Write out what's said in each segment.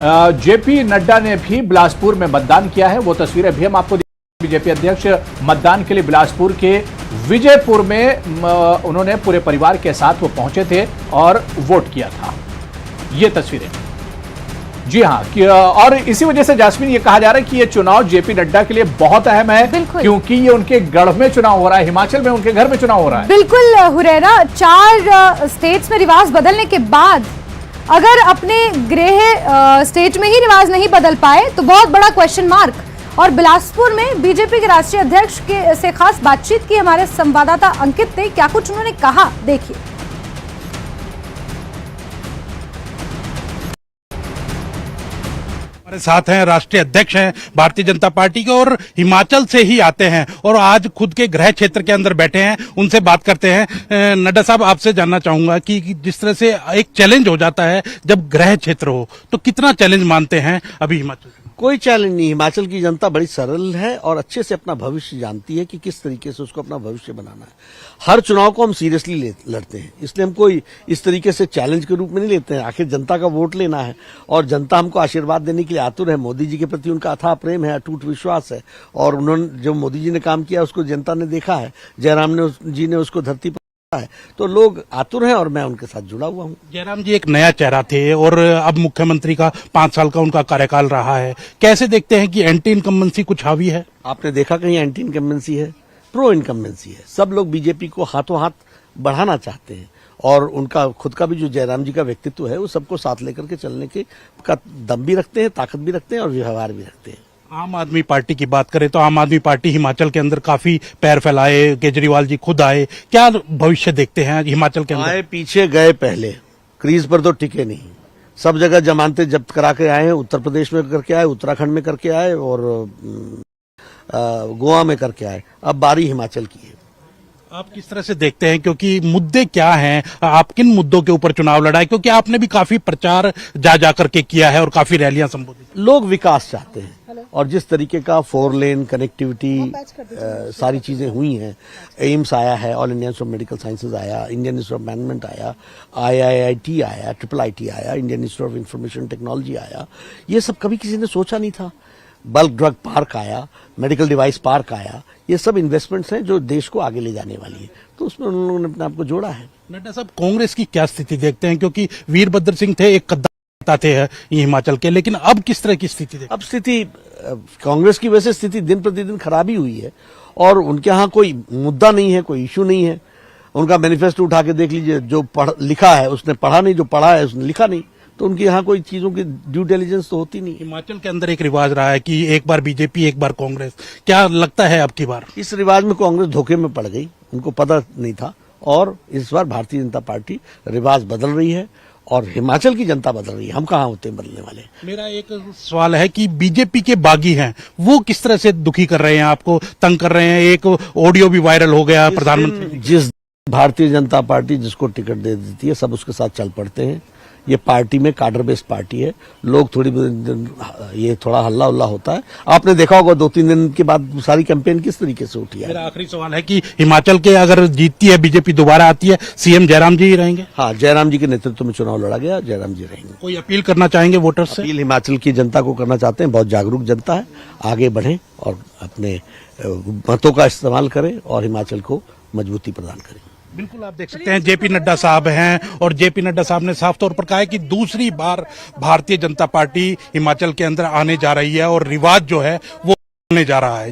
JP Nadda ने भी बिलासपुर में मतदान किया है। वो तस्वीरें भी हम आपको बीजेपी अध्यक्ष मतदान के लिए बिलासपुर के विजयपुर में उन्होंने पूरे परिवार के साथ वो पहुंचे थे और वोट किया था। ये तस्वीरें जी हां, और इसी वजह से जास्मीन ये कहा जा रहा है कि ये चुनाव जेपी नड्डा के लिए बहुत अहम है, क्योंकि ये उनके गढ़ में चुनाव हो रहा है, हिमाचल में उनके घर में चुनाव हो रहा है। बिल्कुल हुरैरा, 4 स्टेट्स में रिवाज बदलने के बाद अगर अपने गृह स्टेट में ही रिवाज नहीं बदल पाए तो बहुत बड़ा क्वेश्चन मार्क। और बिलासपुर में बीजेपी के राष्ट्रीय अध्यक्ष के से खास बातचीत की हमारे संवाददाता अंकित ने, क्या कुछ उन्होंने कहा, देखिए। हमारे साथ हैं राष्ट्रीय अध्यक्ष हैं भारतीय जनता पार्टी के और हिमाचल से ही आते हैं और आज खुद के गृह क्षेत्र के अंदर बैठे हैं, उनसे बात करते हैं। नड्डा साहब, आपसे जानना चाहूंगा कि जिस तरह से एक चैलेंज हो जाता है जब गृह क्षेत्र हो, तो कितना चैलेंज मानते हैं अभी हिमाचल? कोई चैलेंज नहीं। हिमाचल की जनता बड़ी सरल है और अच्छे से अपना भविष्य जानती है कि किस तरीके से उसको अपना भविष्य बनाना है। हर चुनाव को हम सीरियसली लड़ते हैं, इसलिए हम कोई इस तरीके से चैलेंज के रूप में नहीं लेते हैं। आखिर जनता का वोट लेना है और जनता हमको आशीर्वाद देने के लिए आतुर है। मोदी जी के प्रति उनका अथाह प्रेम है, अटूट विश्वास है और उन्होंने जो मोदी जी ने काम किया उसको जनता ने देखा है, जयराम जी ने उसको धरती है, तो लोग आतुर हैं और मैं उनके साथ जुड़ा हुआ हूं। जयराम जी एक नया चेहरा थे और अब मुख्यमंत्री का 5 साल का उनका कार्यकाल रहा है, कैसे देखते हैं कि एंटी इनकम्बेंसी कुछ हावी है? आपने देखा कहीं एंटी इनकम्बेंसी है? प्रो इनकम्बेंसी है। सब लोग बीजेपी को हाथों हाथ बढ़ाना चाहते हैं और उनका खुद का भी जो जयराम जी का व्यक्तित्व है वो सबको साथ लेकर के चलने के का दम भी रखते हैं, ताकत भी रखते हैं और व्यवहार भी रखते हैं। आम आदमी पार्टी की बात करें तो आम आदमी पार्टी हिमाचल के अंदर काफी पैर फैलाए, केजरीवाल जी खुद आए, क्या भविष्य देखते हैं हिमाचल के अंदर? आए पीछे गए पहले, क्रीज पर तो टिके नहीं। सब जगह जमानतें जब्त करा के आए हैं। उत्तर प्रदेश में करके आए, उत्तराखंड में करके आए और गोवा में करके आए। अब बारी हिमाचल की है। आप किस तरह से देखते हैं, क्योंकि मुद्दे क्या हैं, आप किन मुद्दों के ऊपर चुनाव लड़ा है? क्योंकि आपने भी काफी प्रचार जा करके किया है और काफी रैलियां संबोधित। लोग विकास चाहते हैं और जिस तरीके का 4 लेन कनेक्टिविटी सारी चीजें हुई हैं, एम्स आया है, all India institute of medical sciences आया, इंडियन इंस्टीट्यूट ऑफ मैनेजमेंट आया, IIIT आया, IIIT आया, Indian institute of information technology आया, ये सब कभी किसी ने सोचा नहीं था। बल्क ड्रग पार्क आया, मेडिकल डिवाइस पार्क आया, ये सब इन्वेस्टमेंट्स हैं जो देश को आगे ले जाने वाली है, तो उसमें उन्होंने अपने आप को जोड़ा है। नड्डा साहब, कांग्रेस की क्या स्थिति देखते हैं? क्योंकि वीरभद्र सिंह थे, एक कद्दावर थे हिमाचल के, लेकिन अब किस तरह की स्थिति देखते? अब स्थिति कांग्रेस की वजह से स्थिति दिन प्रतिदिन खराबी हुई है और उनके यहाँ कोई मुद्दा नहीं है, कोई इश्यू नहीं है। उनका मैनिफेस्टो उठा के देख लीजिए, जो लिखा है उसने पढ़ा नहीं, जो पढ़ा है उसने लिखा नहीं, तो उनके यहाँ कोई चीजों की ड्यू डिलिजेंस तो होती नहीं। हिमाचल के अंदर एक रिवाज रहा है कि एक बार बीजेपी एक बार कांग्रेस, क्या लगता है अब की बार? इस रिवाज में कांग्रेस धोखे में पड़ गई, उनको पता नहीं था और इस बार भारतीय जनता पार्टी रिवाज बदल रही है और हिमाचल की जनता बदल रही है। हम कहाँ होते हैं बदलने वाले? मेरा एक सवाल है कि बीजेपी के बागी हैं, वो किस तरह से दुखी कर रहे हैं, आपको तंग कर रहे हैं? एक ऑडियो भी वायरल हो गया प्रधानमंत्री। जिस भारतीय जनता पार्टी जिसको टिकट दे देती है सब उसके साथ चल पड़ते हैं। ये पार्टी में काडर बेस्ड पार्टी है, लोग ये थोड़ा हल्ला उल्ला होता है। आपने देखा होगा 2-3 दिन के बाद सारी कैंपेन किस तरीके से उठी है। मेरा आखिरी सवाल है कि हिमाचल के अगर जीतती है बीजेपी, दोबारा आती है, सीएम जयराम जी ही रहेंगे? हाँ, जयराम जी के नेतृत्व में चुनाव लड़ा गया, जयराम जी रहेंगे। कोई अपील करना चाहेंगे वोटर्स से? अपील हिमाचल की जनता को करना चाहते हैं, बहुत जागरूक जनता है, आगे बढ़ें और अपने मतों का इस्तेमाल करें और हिमाचल को मजबूती प्रदान करें। बिल्कुल, आप देख सकते हैं जेपी नड्डा साहब हैं और जेपी नड्डा साहब ने साफ तौर पर कहा है कि दूसरी बार भारतीय जनता पार्टी हिमाचल के अंदर आने जा रही है और रिवाज जो है वो बदलने जा रहा है।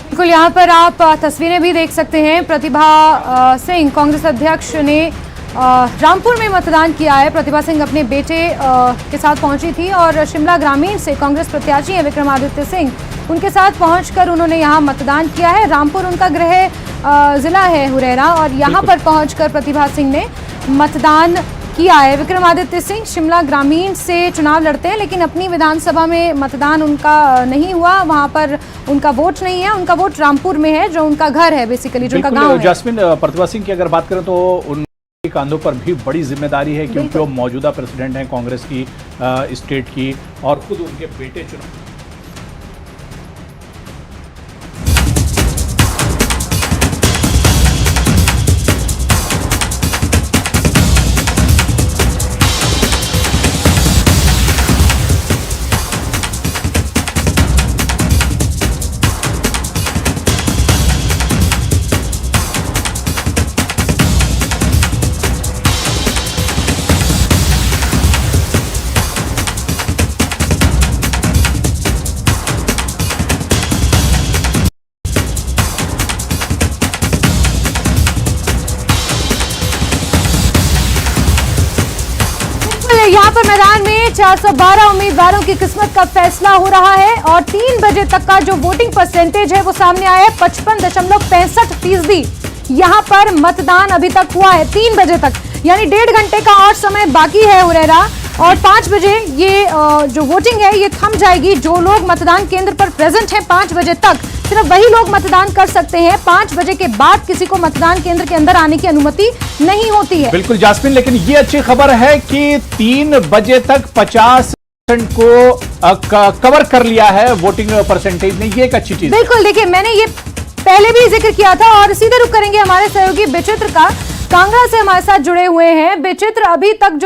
बिल्कुल, यहाँ पर आप तस्वीरें भी देख सकते हैं। प्रतिभा सिंह, कांग्रेस अध्यक्ष ने रामपुर में मतदान किया है। प्रतिभा सिंह अपने बेटे के साथ पहुंची थी और शिमला ग्रामीण से कांग्रेस प्रत्याशी हैं विक्रमादित्य सिंह, उनके साथ पहुंचकर उन्होंने यहां मतदान किया है। रामपुर उनका गृह जिला है हुरैरा और यहां पर पहुंचकर प्रतिभा सिंह ने मतदान किया है। विक्रमादित्य सिंह शिमला ग्रामीण से चुनाव लड़ते हैं, लेकिन अपनी विधानसभा में मतदान उनका नहीं हुआ, वहां पर उनका वोट नहीं है। उनका वोट रामपुर में है, जो उनका घर है, बेसिकली जो उनका गाँव है। जास्मिन, प्रतिभा सिंह की अगर बात करें तो उनके कांधों पर भी बड़ी जिम्मेदारी है, क्योंकि वो मौजूदा प्रेसिडेंट हैं कांग्रेस की स्टेट की और खुद उनके बेटे चुनाव यहाँ पर मैदान में 412 उम्मीदवारों की किस्मत का फैसला हो रहा है और 3 बजे तक का जो वोटिंग परसेंटेज है वो सामने आया है 55.65%। यहाँ पर मतदान अभी तक हुआ है 3 बजे तक, यानी 1.5 घंटे का और समय बाकी है हुरैरा। और 5 बजे ये जो वोटिंग है ये थम जाएगी। जो लोग मतदान केंद्र पर प्रेजेंट हैं 5 बजे तक, सिर्फ वही लोग मतदान कर सकते हैं। 5 बजे के बाद किसी को मतदान केंद्र के अंदर आने की अनुमति नहीं होती है। बिल्कुल जास्मिन, लेकिन ये अच्छी खबर है कि 3 बजे तक 50% को कवर कर लिया है वोटिंग परसेंटेज ने, ये एक अच्छी चीज। बिल्कुल, देखिए मैंने ये पहले भी जिक्र किया था और सीधे रुख करेंगे हमारे सहयोगी बेचित्र का, कांगड़ा से हमारे साथ जुड़े हुए हैं। बेचित्र, अभी तक